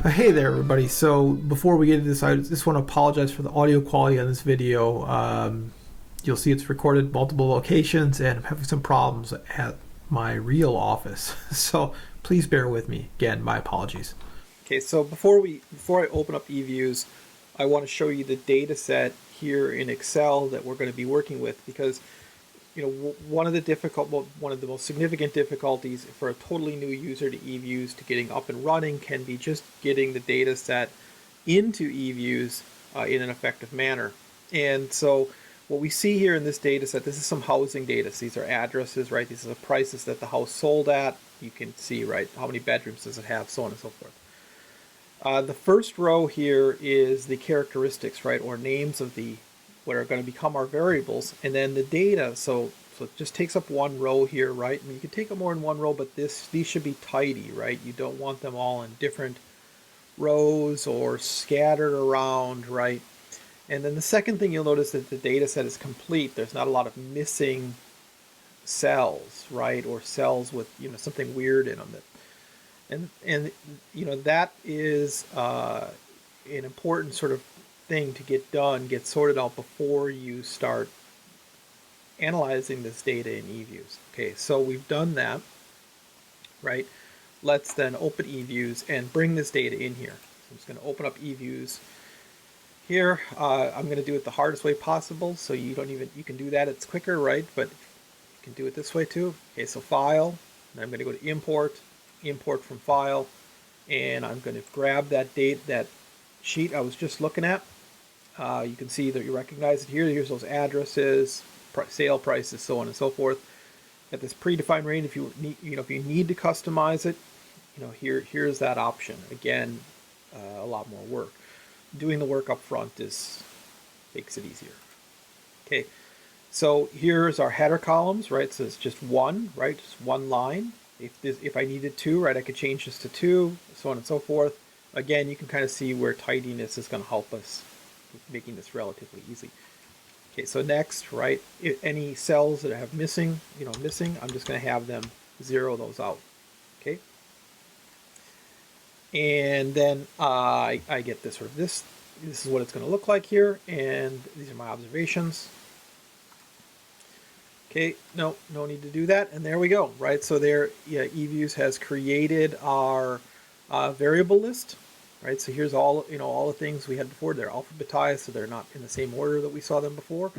Hey there, everybody. So before we get into this, I just want to apologize for the audio quality on this video. You'll see it's recorded multiple locations, and I'm having some problems at my real office. So please bear with me. Again, my apologies. Okay, so before I open up Eviews, I want to show you the data set here in Excel that we're going to be working with, because one of the most significant difficulties for a totally new user to Eviews to getting up and running can be just getting the data set into Eviews in an effective manner. And so what we see here in this data set, this is some housing data. So these are addresses, right? These are the prices that the house sold at. You can see, right, how many bedrooms does it have, so on and so forth. The first row here is the characteristics, right, or names of what are going to become our variables, and then the data. So it just takes up one row here, right? I mean, you can take them more in one row, but these should be tidy, right? You don't want them all in different rows or scattered around, right? And then the second thing you'll notice that the data set is complete. There's not a lot of missing cells, right, or cells with something weird in them. And that is an important sort of thing to get sorted out before you start analyzing this data in Eviews. Okay, so we've done that, right? Let's then open Eviews and bring this data in here. So I'm just going to open up Eviews here. I'm going to do it the hardest way possible, so you can do that, it's quicker, right? But you can do it this way too. Okay, so File, and I'm going to go to Import from File, and I'm going to grab that sheet I was just looking at. You can see that you recognize it here. Here's those addresses, sale prices, so on and so forth. At this predefined range, if you need to customize it, here's that option. Again, a lot more work. Doing the work up front makes it easier. Okay, so here's our header columns, right? So it's just one, right? Just one line. If I needed two, right, I could change this to two, so on and so forth. Again, you can kind of see where tidiness is going to help us with making this relatively easy. Okay, so next, right, any cells that I have missing, I'm just going to have them zero those out. Okay, and then I get this sort of this is what it's going to look like here, and these are my observations. Okay, no need to do that, and there we go, right? So there, Eviews has created our variable list, right? So here's all the things we had before. They're alphabetized, so they're not in the same order that we saw them before,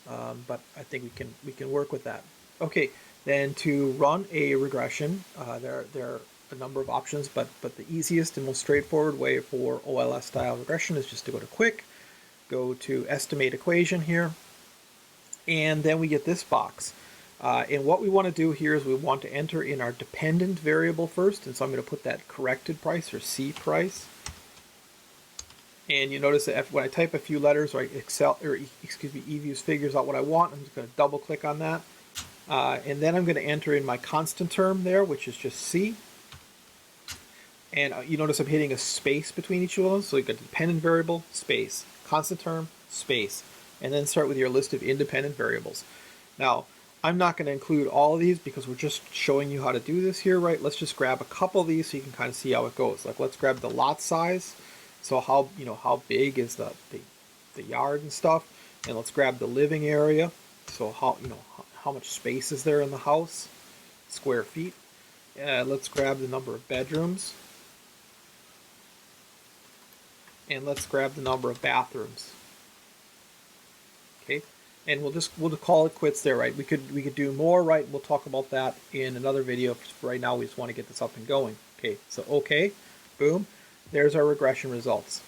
but I think we can work with that. Okay, then to run a regression, there are a number of options, but the easiest and most straightforward way for OLS style regression is just to go to Quick, go to Estimate Equation here. And then we get this box. And what we want to do here is we want to enter in our dependent variable first. And so I'm going to put that corrected price, or C price. And you notice that when I type a few letters, or Eviews figures out what I want, I'm just going to double click on that. And then I'm going to enter in my constant term there, which is just C. And you notice I'm hitting a space between each of those. So you got dependent variable, space, constant term, space. And then start with your list of independent variables. Now, I'm not going to include all of these because we're just showing you how to do this here, right? Let's just grab a couple of these so you can kind of see how it goes. Like, let's grab the lot size. So how big is the yard and stuff, and let's grab the living area. So how much space is there in the house, square feet. Let's grab the number of bedrooms, and let's grab the number of bathrooms. Okay, and we'll call it quits there, right? We could do more, right? We'll talk about that in another video. For right now, we just want to get this up and going. Okay, so okay, boom, there's our regression results.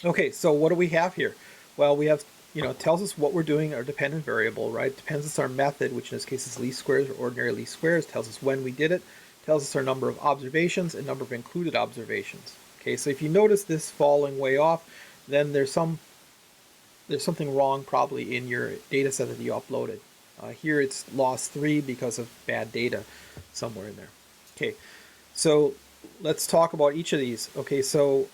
Okay, so what do we have here? Well, we have, it tells us what we're doing, our dependent variable, right? It depends us our method, which in this case is least squares or ordinary least squares. Tells us when we did it. Tells us our number of observations and number of included observations. Okay, so if you notice this falling way off, then there's something wrong probably in your data set that you uploaded. Here it's lost 3 because of bad data somewhere in there. Okay, so let's talk about each of these. Okay, so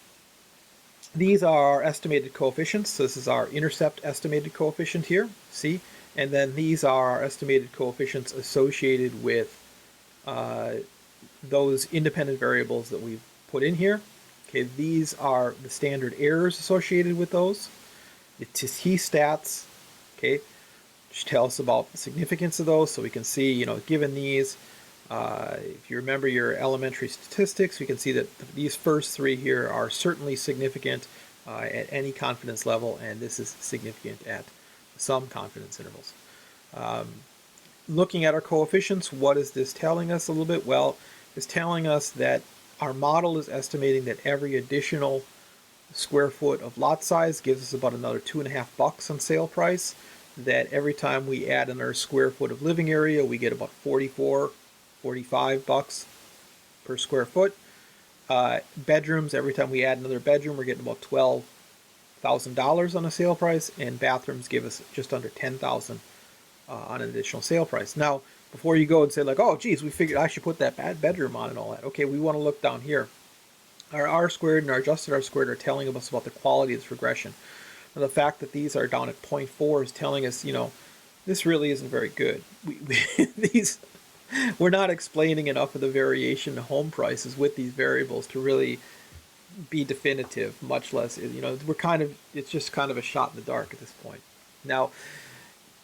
these are our estimated coefficients. So this is our intercept estimated coefficient here, see? And then these are our estimated coefficients associated with those independent variables that we've put in here. Okay, these are the standard errors associated with those. The T-stats, okay, which tell us about the significance of those, so we can see, you know, given these, if you remember your elementary statistics, we can see that these first three here are certainly significant at any confidence level, and this is significant at some confidence intervals. Looking at our coefficients, what is this telling us a little bit? Well, it's telling us that our model is estimating that every additional square foot of lot size gives us about another $2.50 on sale price. That every time we add another square foot of living area, we get about $45 per square foot. Bedrooms, every time we add another bedroom, we're getting about $12,000 on a sale price, and bathrooms give us just under $10,000 on an additional sale price. Now, before you go and say like, oh, geez, we figured I should put that bedroom on and all that. Okay, we want to look down here. Our R-squared and our adjusted R-squared are telling us about the quality of this regression. And the fact that these are down at 0.4 is telling us, you know, this really isn't very good. We're not explaining enough of the variation in home prices with these variables to really be definitive, much less, you know, it's just kind of a shot in the dark at this point. Now,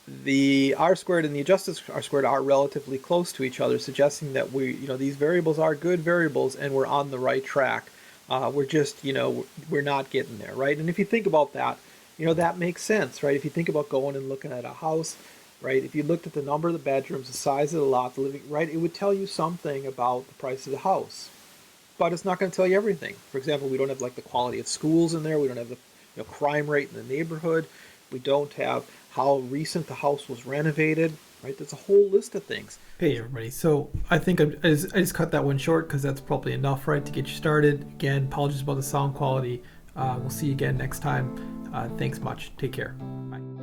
the R-squared and the adjusted R-squared are relatively close to each other, suggesting that these variables are good variables and we're on the right track. We're just, we're not getting there, right? And if you think about that, that makes sense, right? If you think about going and looking at a house, right? If you looked at the number of the bedrooms, the size of the lot, the living, right? It would tell you something about the price of the house, but it's not going to tell you everything. For example, we don't have like the quality of schools in there. We don't have the crime rate in the neighborhood. We don't have how recent the house was renovated, right? There's a whole list of things. Hey everybody, so I think I just cut that one short because that's probably enough, right, to get you started. Again, apologies about the sound quality. We'll see you again next time. Thanks much. Take care. Bye.